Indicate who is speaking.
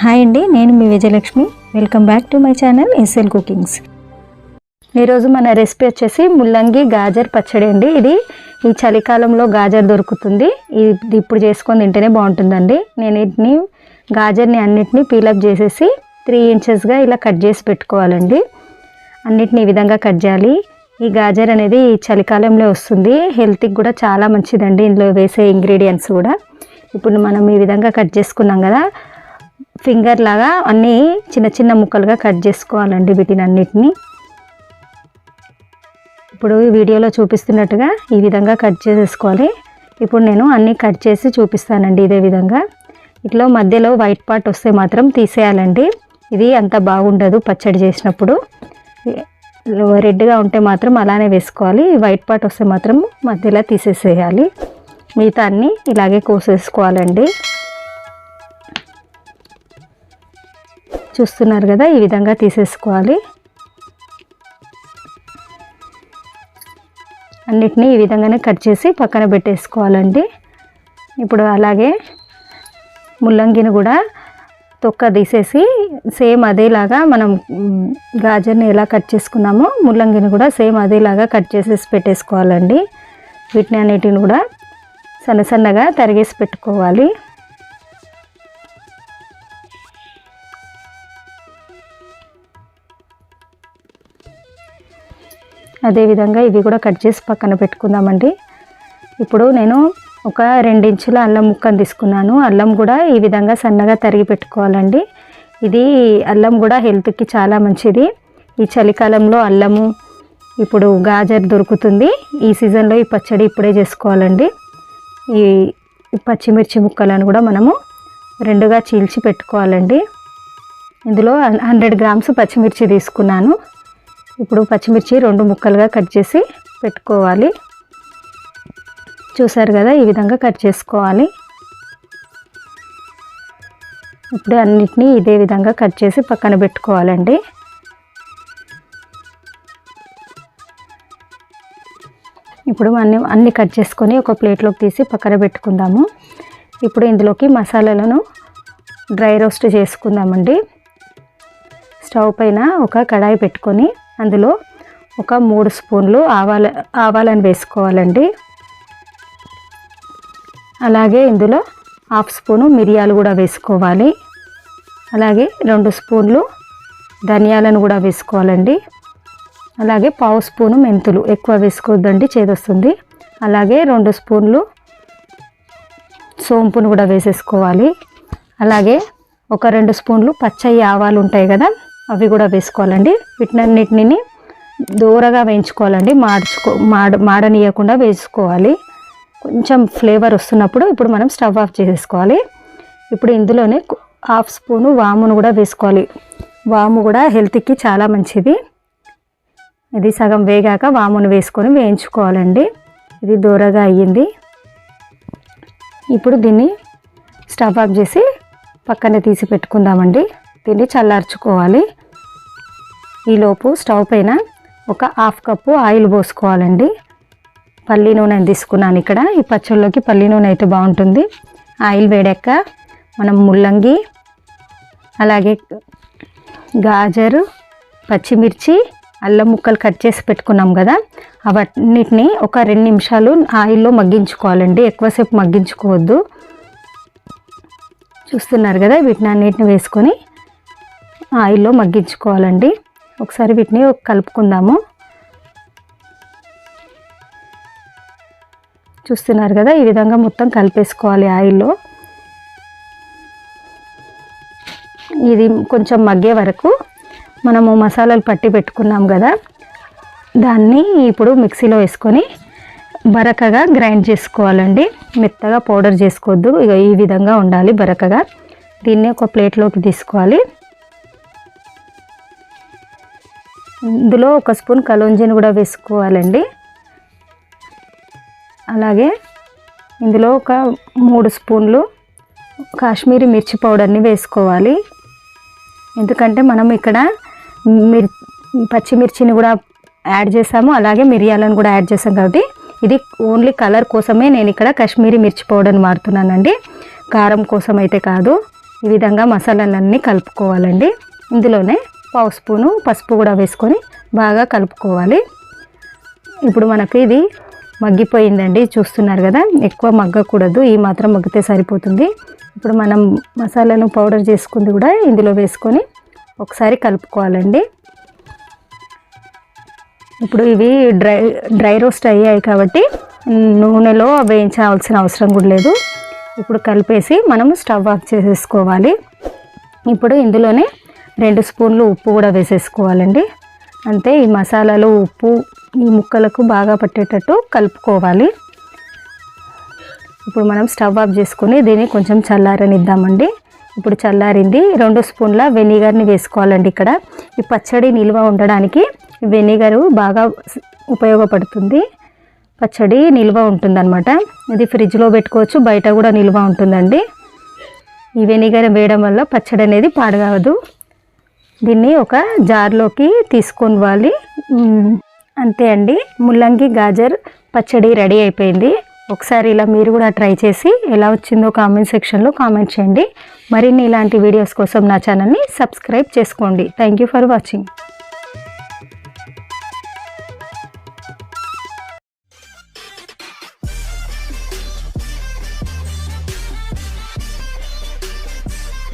Speaker 1: Hi అండి, నేను మీ Vijayalakshmi. Welcome back to my channel SL cookings. ఈరోజు మన రెసిపీ వచ్చేసి ముల్లంగి గాజర్ పచ్చడి అండి. ఇది ఈ చలికాలంలో గాజర్ దొరుకుతుంది. ఇది ఇప్పుడు చేసుకొని తింటేనే బాగుంటుందండి. నేను వీటిని గాజర్ని అన్నిటినీ పీలప్ చేసేసి 3 ఇంచెస్గా ఇలా కట్ చేసి పెట్టుకోవాలండి. అన్నిటిని ఈ విధంగా కట్ చేయాలి. ఈ గాజర్ అనేది ఈ చలికాలంలో వస్తుంది. హెల్త్కి కూడా చాలా మంచిదండి. ఇందులో వేసే ఇంగ్రీడియంట్స్ కూడా ఇప్పుడు మనం ఈ విధంగా కట్ చేసుకున్నాం కదా, ఫింగర్ లాగా అన్నీ చిన్న చిన్న ముక్కలుగా కట్ చేసుకోవాలండి వీటిని అన్నిటినీ. ఇప్పుడు ఈ వీడియోలో చూపిస్తున్నట్టుగా ఈ విధంగా కట్ చేసేసుకోవాలి. ఇప్పుడు నేను అన్నీ కట్ చేసి చూపిస్తానండి. ఇదే విధంగా ఇట్లా మధ్యలో వైట్ పార్ట్ వస్తే మాత్రం తీసేయాలండి. ఇది అంత బాగుండదు పచ్చడి చేసినప్పుడు. రెడ్గా ఉంటే మాత్రం అలానే వేసుకోవాలి. వైట్ పార్ట్ వస్తే మాత్రం మధ్యలో తీసేసేయాలి. మిగతా అన్నీ ఇలాగే కోసేసుకోవాలండి. చూస్తున్నారు కదా, ఈ విధంగా తీసేసుకోవాలి. అన్నిటినీ ఈ విధంగానే కట్ చేసి పక్కన పెట్టేసుకోవాలండి. ఇప్పుడు అలాగే ముల్లంగిని కూడా తొక్క తీసేసి సేమ్ అదేలాగా మనం గాజర్ని ఎలా కట్ చేసుకున్నామో ముల్లంగిని కూడా సేమ్ అదేలాగా కట్ చేసేసి పెట్టేసుకోవాలండి. వీటిని అన్నిటిని కూడా సన్న సన్నగా తరిగేసి పెట్టుకోవాలి. అదేవిధంగా ఇవి కూడా కట్ చేసి పక్కన పెట్టుకుందామండి. ఇప్పుడు నేను ఒక 2 ఇంచుల అల్లం ముక్కను తీసుకున్నాను. అల్లం కూడా ఈ విధంగా సన్నగా తరిగి పెట్టుకోవాలండి. ఇది అల్లం కూడా హెల్త్కి చాలా మంచిది. ఈ చలికాలంలో అల్లము, ఇప్పుడు గాజర్ దొరుకుతుంది. ఈ సీజన్లో ఈ పచ్చడి ఇప్పుడే చేసుకోవాలండి. ఈ పచ్చిమిర్చి ముక్కలను కూడా మనము 2గా చీల్చి పెట్టుకోవాలండి. ఇందులో 100 గ్రామ్స్ పచ్చిమిర్చి తీసుకున్నాను. ఇప్పుడు పచ్చిమిర్చి 2 ముక్కలుగా కట్ చేసి పెట్టుకోవాలి. చూసారు కదా, ఈ విధంగా కట్ చేసుకోవాలి. ఇప్పుడు అన్నిటినీ ఇదే విధంగా కట్ చేసి పక్కన పెట్టుకోవాలండి. ఇప్పుడు అన్నీ కట్ చేసుకొని ఒక ప్లేట్లోకి తీసి పక్కన పెట్టుకుందాము. ఇప్పుడు ఇందులోకి మసాలాలను డ్రై రోస్ట్ చేసుకుందామండి. స్టవ్ పైన ఒక కడాయి పెట్టుకొని అందులో ఒక 3 స్పూన్లు ఆవాలను వేసుకోవాలండి. అలాగే ఇందులో 1/2 స్పూను మిరియాలు కూడా వేసుకోవాలి. అలాగే 2 స్పూన్లు ధనియాలను కూడా వేసుకోవాలండి. అలాగే 1/2 స్పూను మెంతులు, ఎక్కువ వేసుకోవద్దండి, చేదొస్తుంది. అలాగే 2 స్పూన్లు సోంపును కూడా వేసేసుకోవాలి. అలాగే ఒక 2 స్పూన్లు పచ్చయి ఆవాలు ఉంటాయి కదా, అవి కూడా వేసుకోవాలండి. వీటినన్నిటిని దూరగా వేయించుకోవాలండి. మాడనీయకుండా వేసుకోవాలి. కొంచెం ఫ్లేవర్ వస్తున్నప్పుడు ఇప్పుడు మనం స్టవ్ ఆఫ్ చేసేసుకోవాలి. ఇప్పుడు ఇందులోనే 1/2 స్పూను వామును కూడా వేసుకోవాలి. వాము కూడా హెల్త్కి చాలా మంచిది. ఇది సగం వేగాక వామును వేసుకొని వేయించుకోవాలండి. ఇది దూరగా అయ్యింది. ఇప్పుడు దీన్ని స్టవ్ ఆఫ్ చేసి పక్కనే తీసి పెట్టుకుందామండి. దీన్ని చల్లార్చుకోవాలి. ఈలోపు స్టవ్ పైన ఒక 1/2 కప్పు ఆయిల్ పోసుకోవాలండి. పల్లి నూనె తీసుకున్నాను ఇక్కడ. ఈ పచ్చళ్ళలోకి పల్లి నూనె అయితే బాగుంటుంది. ఆయిల్ వేడాక మనం ముల్లంగి, అలాగే గాజరు, పచ్చిమిర్చి, అల్లం ముక్కలు కట్ చేసి పెట్టుకున్నాం కదా, అవన్నిటిని ఒక 2 నిమిషాలు ఆయిల్లో మగ్గించుకోవాలండి. ఎక్కువసేపు మగ్గించుకోవద్దు. చూస్తున్నారు కదా, వీటిని అన్నిటిని వేసుకొని ఆయిల్లో మగ్గించుకోవాలండి. ఒకసారి వీటిని కలుపుకుందాము. చూస్తున్నారు కదా, ఈ విధంగా మొత్తం కలిపేసుకోవాలి ఆయిల్లో. ఇది కొంచెం మగ్గే వరకు మనము మసాలాలు పట్టి పెట్టుకున్నాం కదా, దాన్ని ఇప్పుడు మిక్సీలో వేసుకొని బరకగా గ్రైండ్ చేసుకోవాలండి. మెత్తగా పౌడర్ చేసుకోవద్దు. ఇక ఈ విధంగా ఉండాలి బరకగా. దీన్ని ఒక ప్లేట్లోకి తీసుకోవాలి. ఇందులో 1 స్పూన్ కలోంజిని కూడా వేసుకోవాలండి. అలాగే ఇందులో ఒక 3 స్పూన్లు కాశ్మీరీ మిర్చి పౌడర్ని వేసుకోవాలి. ఎందుకంటే మనం ఇక్కడ పచ్చిమిర్చిని కూడా యాడ్ చేసాము, అలాగే మిరియాలను కూడా యాడ్ చేసాం కాబట్టి ఇది ఓన్లీ కలర్ కోసమే నేను ఇక్కడ కాశ్మీరీ మిర్చి పౌడర్ని వాడుతున్నానండి. కారం కోసం అయితే కాదు. ఈ విధంగా మసాలాలన్నీ కలుపుకోవాలండి. ఇందులోనే పావు స్పూను పసుపు కూడా వేసుకొని బాగా కలుపుకోవాలి. ఇప్పుడు మనకు ఇది మగ్గిపోయిందండి, చూస్తున్నారు కదా. ఎక్కువ మగ్గకూడదు, ఈ మాత్రం మగ్గితే సరిపోతుంది. ఇప్పుడు మనం మసాలాను పౌడర్ చేసుకుంది కూడా ఇందులో వేసుకొని ఒకసారి కలుపుకోవాలండి. ఇప్పుడు ఇవి డ్రై రోస్ట్ అయ్యాయి కాబట్టి నూనెలో వేయించాల్సిన అవసరం కూడా లేదు. ఇప్పుడు కలిపేసి మనం స్టవ్ ఆఫ్ చేసేసుకోవాలి. ఇప్పుడు ఇందులోనే 2 స్పూన్లు ఉప్పు కూడా వేసేసుకోవాలండి. అంతే, ఈ మసాలాలు ఉప్పు ఈ ముక్కలకు బాగా పట్టేటట్టు కలుపుకోవాలి. ఇప్పుడు మనం స్టవ్ ఆఫ్ చేసుకుని దీన్ని కొంచెం చల్లారనిద్దామండి. ఇప్పుడు చల్లారింది. 2 స్పూన్ల వెనిగర్ని వేసుకోవాలండి. ఇక్కడ ఈ పచ్చడి నిల్వ ఉండడానికి వెనిగరు బాగా ఉపయోగపడుతుంది. పచ్చడి నిల్వ ఉంటుందన్నమాట. ఇది ఫ్రిడ్జ్లో పెట్టుకోవచ్చు, బయట కూడా నిల్వ ఉంటుందండి. ఈ వెనిగర్ వేయడం వల్ల పచ్చడి అనేది పాడుకావదు. దీన్ని ఒక జార్లోకి తీసుకోవాలి. అంతే అండి, ముల్లంగి గాజర్ పచ్చడి రెడీ అయిపోయింది. ఒకసారి ఇలా మీరు కూడా ట్రై చేసి ఎలా వచ్చిందో కామెంట్ సెక్షన్లో కామెంట్ చేయండి. మరిన్ని ఇలాంటి వీడియోస్ కోసం నా ఛానల్ని సబ్స్క్రైబ్ చేసుకోండి. Thank you for watching.